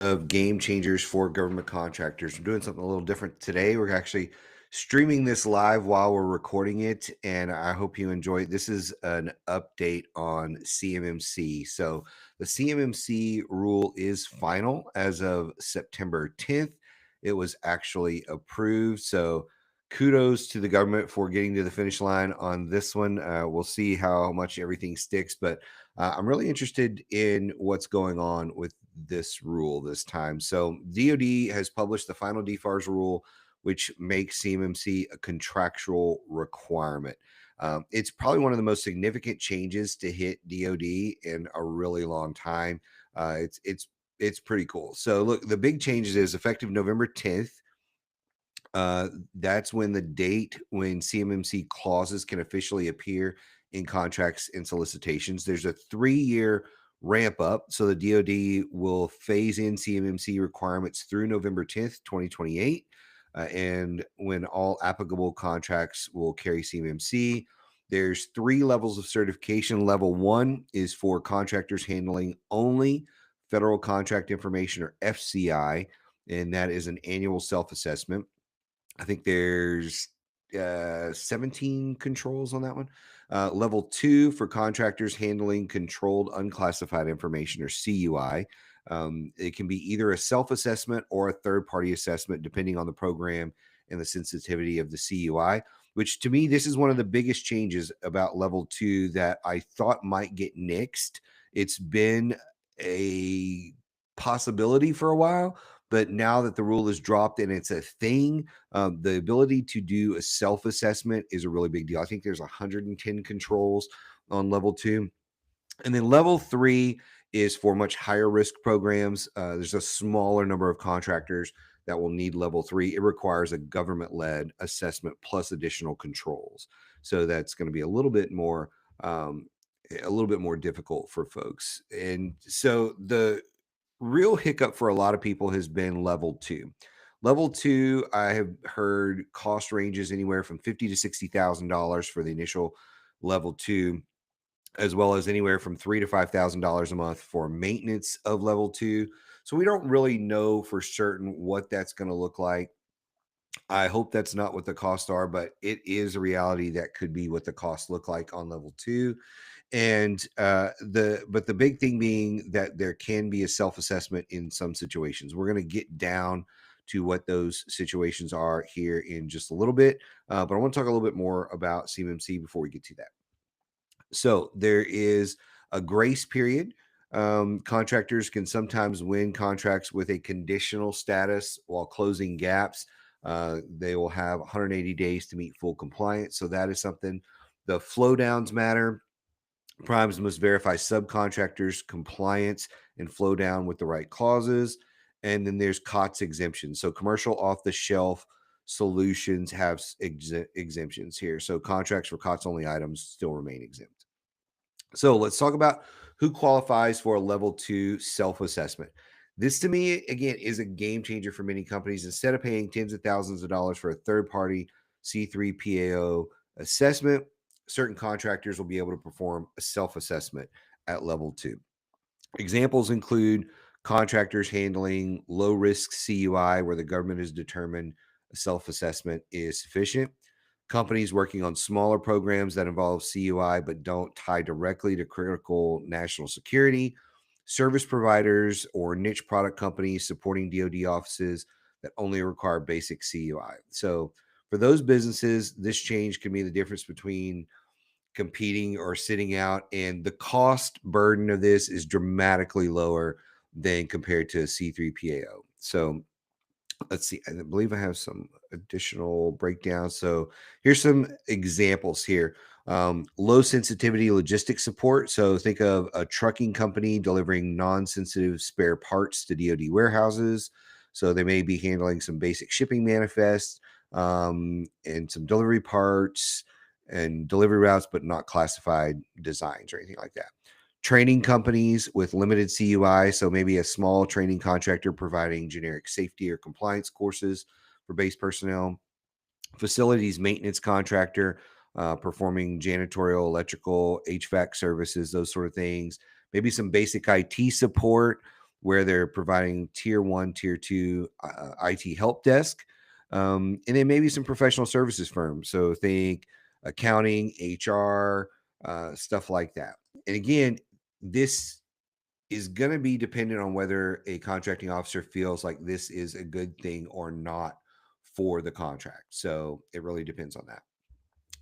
Of game changers for government contractors. We're doing something a little different today. We're actually streaming this live while we're recording it, and I hope you enjoy it. This is an update on CMMC. So, the CMMC rule is final as of September 10th. It was actually approved. So, kudos to the government for getting to the finish line on this one. We'll see how much everything sticks, but I'm really interested in what's going on with this rule this time. So, DoD has published the final DFARS rule, which makes CMMC a contractual requirement. It's probably one of the most significant changes to hit DoD in a really long time. It's pretty cool. So, look, the big changes is effective November 10th. That's when the date when CMMC clauses can officially appear in contracts and solicitations. There's a 3-year ramp up. So the DoD will phase in CMMC requirements through November 10th, 2028. And when all applicable contracts will carry CMMC, there's 3 levels of certification. Level 1 is for contractors handling only federal contract information, or FCI, and that is an annual self-assessment. I think there's 17 controls on that one. Level 2 for contractors handling controlled unclassified information, or CUI. It can be either a self-assessment or a third-party assessment, depending on the program and the sensitivity of the CUI, which to me, this is one of the biggest changes about level 2 that I thought might get nixed. It's been a possibility for a while, but now that the rule is dropped and it's a thing, the ability to do a self-assessment is a really big deal. I think there's 110 controls on level 2. And then level 3 is for much higher risk programs. There's a smaller number of contractors that will need level 3. It requires a government-led assessment plus additional controls. So that's going to be a little bit more difficult for folks. And so the real hiccup for a lot of people has been level 2. Level 2, I have heard cost ranges anywhere from $50,000 to $60,000 for the initial level 2, as well as anywhere from $3,000 to $5,000 a month for maintenance of level 2. So we don't really know for certain what that's going to look like. I hope that's not what the costs are, but it is a reality that could be what the costs look like on level 2. And the big thing being that there can be a self-assessment in some situations. We're going to get down to what those situations are here in just a little bit, but I want to talk a little bit more about CMMC before we get to that. So there is a grace period. Contractors can sometimes win contracts with a conditional status while closing gaps. They will have 180 days to meet full compliance. So that is something. The flowdowns matter. Primes must verify subcontractors' compliance and flow down with the right clauses. And then there's COTS exemptions. So commercial off-the-shelf solutions have exemptions here. So contracts for COTS only items still remain exempt. So let's talk about who qualifies for a level 2 self-assessment. This to me, again, is a game changer for many companies. Instead of paying tens of thousands of dollars for a third-party C3PAO assessment, certain contractors will be able to perform a self-assessment at level 2. Examples include contractors handling low-risk CUI, where the government has determined a self-assessment is sufficient. Companies working on smaller programs that involve CUI but don't tie directly to critical national security. Service providers or niche product companies supporting DoD offices that only require basic CUI. So for those businesses, this change can be the difference between competing or sitting out, and the cost burden of this is dramatically lower than compared to a C3PAO. So let's see, I believe I have some additional breakdowns. So here's some examples here. Low sensitivity logistics support. So think of a trucking company delivering non-sensitive spare parts to DoD warehouses. So they may be handling some basic shipping manifests and some delivery parts and delivery routes, but not classified designs or anything like that. Training companies with limited CUI, so maybe a small training contractor providing generic safety or compliance courses for base personnel. Facilities maintenance contractor performing janitorial, electrical, HVAC services, those sort of things. Maybe some basic IT support where they're providing tier 1, tier 2 IT help desk. And then maybe some professional services firms. So think accounting, HR, stuff like that. And again, this is going to be dependent on whether a contracting officer feels like this is a good thing or not for the contract. So it really depends on that.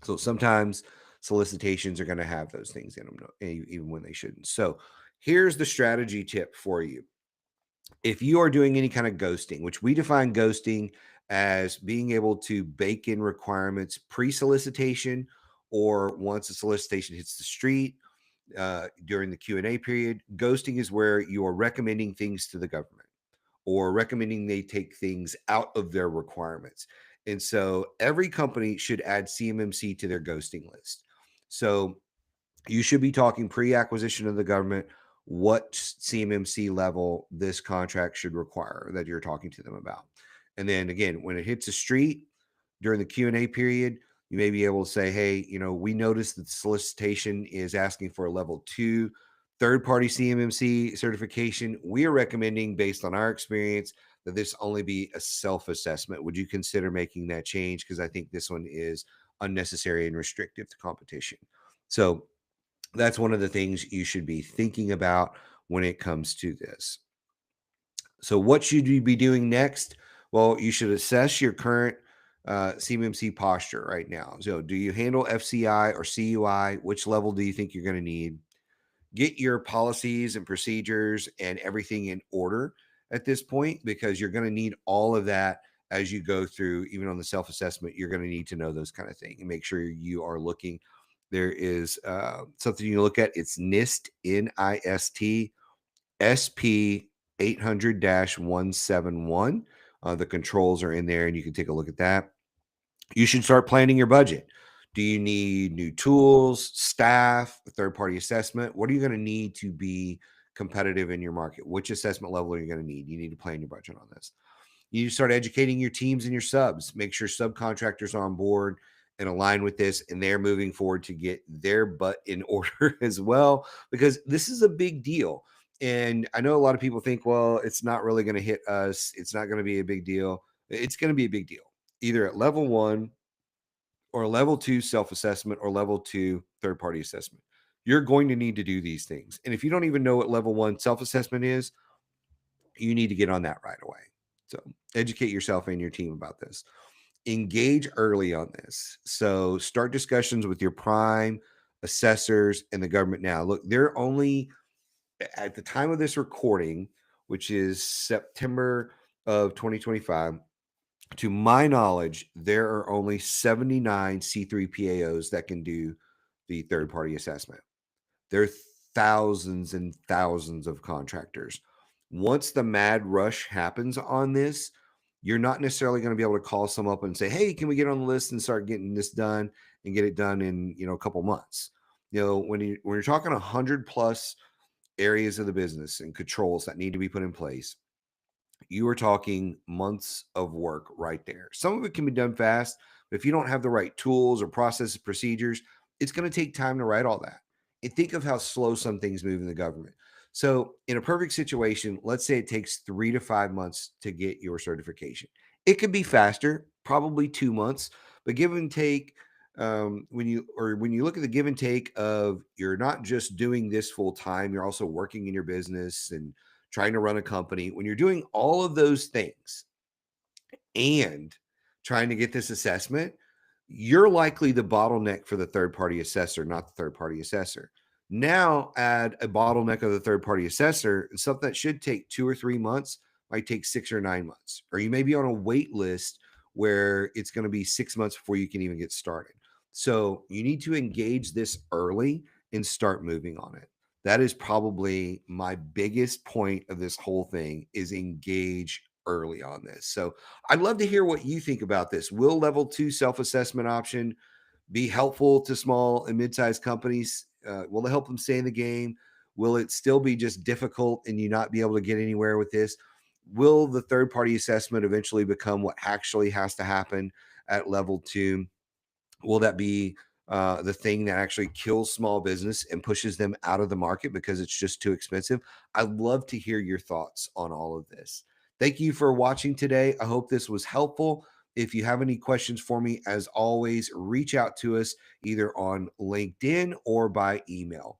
So sometimes solicitations are going to have those things in them, even when they shouldn't. So here's the strategy tip for you. If you are doing any kind of ghosting, which we define ghosting as being able to bake in requirements pre-solicitation or once a solicitation hits the street during the Q&A period. Ghosting is where you are recommending things to the government or recommending they take things out of their requirements. And so every company should add CMMC to their ghosting list. So you should be talking pre-acquisition of the government, what CMMC level this contract should require that you're talking to them about. And then again, when it hits a street during the Q&A period, you may be able to say, hey, we noticed that the solicitation is asking for a level 2 third-party CMMC certification. We are recommending, based on our experience, that this only be a self-assessment. Would you consider making that change? Because I think this one is unnecessary and restrictive to competition. So that's one of the things you should be thinking about when it comes to this. So what should you be doing next? Well, you should assess your current CMMC posture right now. So do you handle FCI or CUI? Which level do you think you're going to need? Get your policies and procedures and everything in order at this point, because you're going to need all of that as you go through. Even on the self-assessment, you're going to need to know those kind of things and make sure you are looking. There is something you look at. It's NIST, NIST, SP 800-171. The controls are in there and you can take a look at that. You should start planning your budget. Do you need new tools, staff, a third-party assessment? What are you going to need to be competitive in your market? Which assessment level are you going to need? You need to plan your budget on this. You need to start educating your teams and your subs. Make sure subcontractors are on board and align with this, and they're moving forward to get their butt in order as well, because this is a big deal. And I know a lot of people think, well, it's not really going to hit us. It's not going to be a big deal. It's going to be a big deal, either at level 1 or level 2 self-assessment or level 2 third-party assessment. You're going to need to do these things. And if you don't even know what level 1 self-assessment is, you need to get on that right away. So educate yourself and your team about this. Engage early on this. So start discussions with your prime assessors and the government now. Look, they're only at the time of this recording, which is September of 2025. To my knowledge, there are only 79 C3PAOs that can do the third party assessment. There are thousands and thousands of contractors. Once the mad rush happens on this, you're not necessarily going to be able to call some up and say, hey, can we get on the list and start getting this done and get it done in a couple months. When you're talking 100 plus areas of the business and controls that need to be put in place, you are talking months of work right there. Some of it can be done fast, but if you don't have the right tools or processes, procedures, it's going to take time to write all that. And think of how slow some things move in the government. So, in a perfect situation, let's say it takes 3 to 5 months to get your certification. It could be faster, probably 2 months, but give and take. When you look at the give and take of, you're not just doing this full time, you're also working in your business and trying to run a company. When you're doing all of those things and trying to get this assessment, you're likely the bottleneck for the third party assessor, not the third party assessor. Now add a bottleneck of the third party assessor, and something that should take 2 or 3 months might take 6 or 9 months. Or you may be on a wait list where it's going to be 6 months before you can even get started. So you need to engage this early and start moving on it. That is probably my biggest point of this whole thing, is engage early on this. So I'd love to hear what you think about this. Will level 2 self-assessment option be helpful to small and mid-sized companies? Will it help them stay in the game? Will it still be just difficult and you not be able to get anywhere with this? Will the third-party assessment eventually become what actually has to happen at level 2? Will that be the thing that actually kills small business and pushes them out of the market because it's just too expensive? I'd love to hear your thoughts on all of this. Thank you for watching today. I hope this was helpful. If you have any questions for me, as always, reach out to us either on LinkedIn or by email.